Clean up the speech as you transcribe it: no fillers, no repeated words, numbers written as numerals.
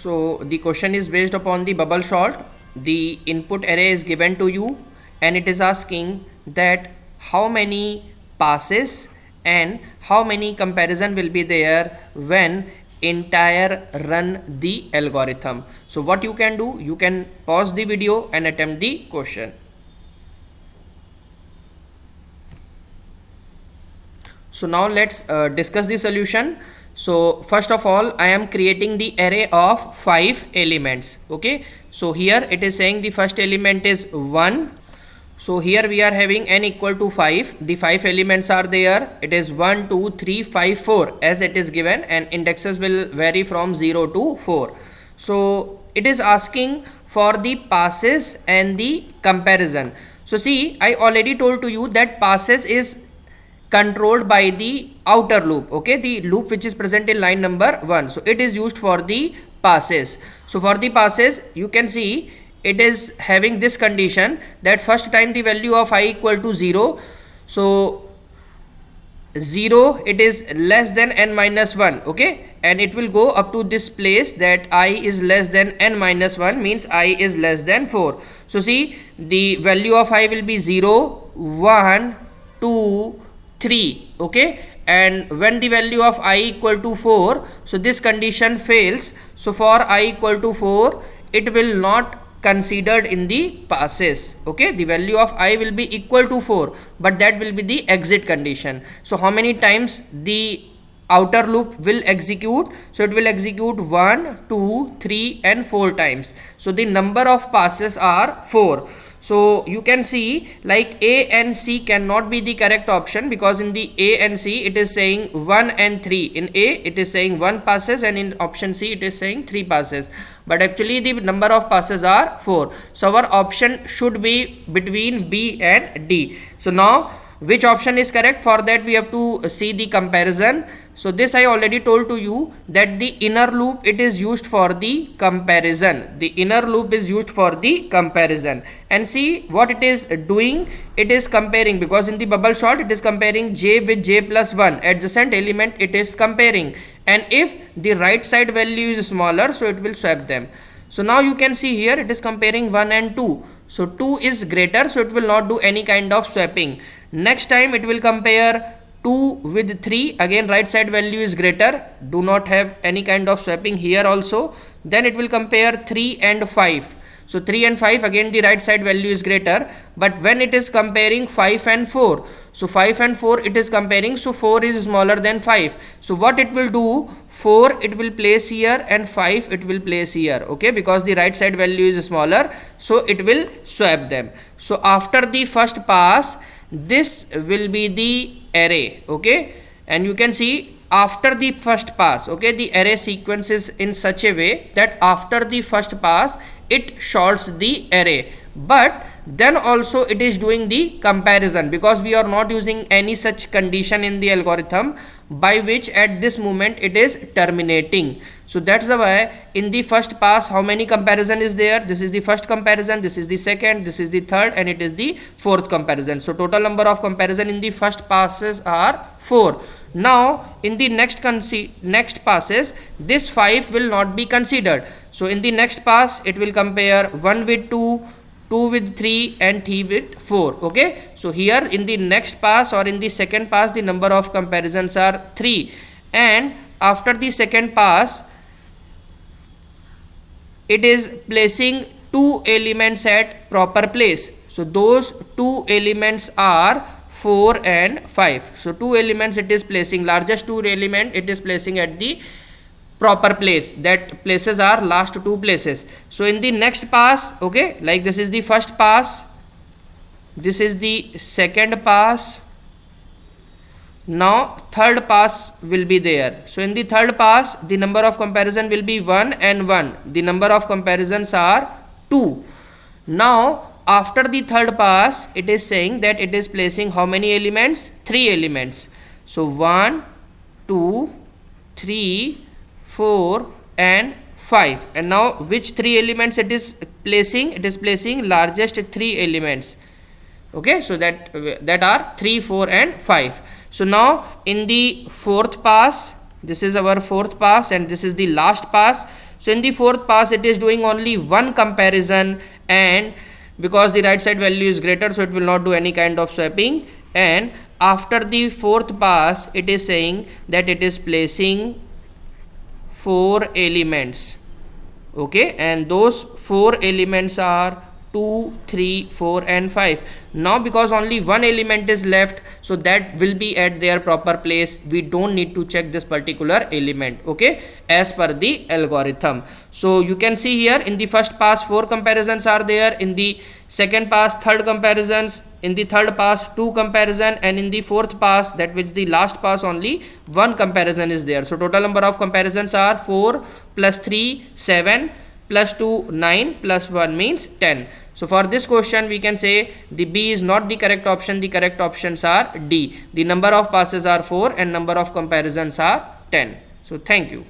So the question is based upon the bubble sort. The input array is given to you and it is asking that how many passes and how many comparison will be there when entire run the algorithm. So what you can do, you can pause the video and attempt the question. So now let's discuss the solution. So first of all, I am creating the array of 5 elements. Okay, so here it is saying the first element is 1. So here we are having n equal to 5. The 5 elements are there. It is 1, 2, 3, 5, 4 as it is given, and indexes will vary from 0 to 4. So it is asking for the passes and the comparison. So see, I already told to you that passes is controlled by the outer loop, okay, the loop which is present in line number 1. So it is used for the passes. So for the passes, you can see it is having this condition that first time the value of I equal to 0. So 0, it is less than n minus 1, okay, and it will go up to this place that I is less than n minus 1, means I is less than 4. So see, the value of I will be 0, 1, 2, 3, okay, and when the value of I equal to 4, so this condition fails. So for I equal to 4, it will not considered in the passes, okay, the value of I will be equal to 4, but that will be the exit condition. So how many times the outer loop will execute? So it will execute 1, 2, 3 and 4 times. So the number of passes are 4. So you can see like A and C cannot be the correct option, because in the A and C it is saying 1 and 3. In A it is saying 1 passes and in option C it is saying 3 passes. But actually the number of passes are 4. So our option should be between B and D. So now which option is correct? For that we have to see the comparison. So this I already told to you that the inner loop, it is used for the comparison. The inner loop is used for the comparison. And see what it is doing. It is comparing, because in the bubble sort it is comparing j with j plus 1 adjacent element, it is comparing. And if the right side value is smaller, so it will swap them. So now you can see here it is comparing 1 and 2. So 2 is greater, so it will not do any kind of swapping. Next time it will compare 2 with 3, again right side value is greater, do not have any kind of swapping here also. Then it will compare 3 and 5. So 3 and 5, again the right side value is greater, but when it is comparing 5 and 4, so 5 and 4 it is comparing, so 4 is smaller than 5. So what it will do, 4 it will place here and 5 it will place here, okay, because the right side value is smaller, so it will swap them. So after the first pass, this will be the array, okay, and you can see after the first pass, okay, the array sequence is in such a way that after the first pass it sorts the array, but then also it is doing the comparison, because we are not using any such condition in the algorithm by which at this moment it is terminating. So that's the why in the first pass how many comparison is there? This is the first comparison, this is the second, this is the third, and it is the fourth comparison. So total number of comparison in the first passes are 4. Now in the next passes, this 5 will not be considered. So in the next pass it will compare 1 with 2, 2 with 3 and 3 with 4, okay. So here in the next pass or in the second pass, the number of comparisons are 3, and after the second pass it is placing 2 elements at proper place. So those 2 elements are 4 and 5. So 2 elements it is placing, largest 2 element it is placing at the proper place. That places are last 2 places. So in the next pass, okay, like this is the first pass, this is the second pass, now third pass will be there. So in the third pass the number of comparison will be 1 and 1, the number of comparisons are 2. Now after the third pass it is saying that it is placing how many elements? 3 elements. So 1, 2, 3, 4 and 5. And now which 3 elements it is placing? It is placing largest 3 elements, okay, so that are 3, 4 and 5. So now in the fourth pass, this is our fourth pass and this is the last pass. So in the fourth pass it is doing only one comparison, and because the right side value is greater, so it will not do any kind of swapping. And after the fourth pass it is saying that it is placing 4 elements. Okay, and those 4 elements are 2, 3, 4 and 5. Now because only one element is left, so that will be at their proper place. We don't need to check this particular element, okay, as per the algorithm. So you can see here in the first pass 4 comparisons are there, in the second pass third comparisons, in the third pass 2 comparison, and in the fourth pass, that which the last pass, only 1 comparison is there. So total number of comparisons are 4 plus 3 7 plus 2 9 plus 1 means 10. So for this question we can say the B is not the correct option. The correct options are D. The number of passes are 4 and number of comparisons are 10. So thank you.